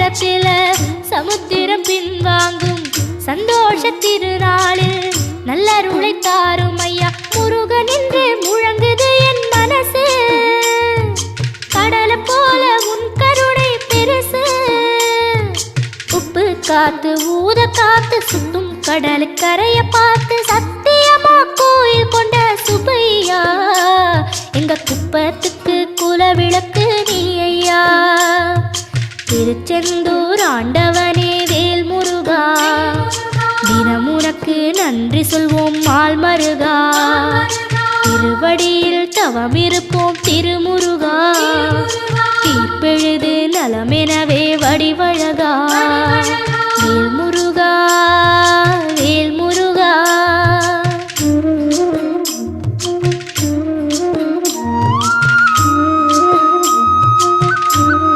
நேரத்தில் சமுத்திரம் பின்வாங்கும் சந்தோஷ திருநாளில் நல்லருளை தாரும் ஐயா முருகன் என்று முழங்குது என் மனசு. கடலை போல உன் கருணை பெருசு. உப்பு காத்து ஊத காத்து சுத்தும் கடலுக்கரைய பார்த்து சத்தியமா கோயில் கொண்ட சுப்பையா எங்க குப்பத்துக்கு குலவிளக்கு நீ ஐயா. திருச்செந்தூர் ஆண்டவனே வேல் முருகா தினம் உனக்கு நன்றி சொல்வோம் மால் மருகா. திருவடியில் தவம் இருப்போம் திருமுருகா. தீர்ப்பெழுது நலமெனவே வடிவ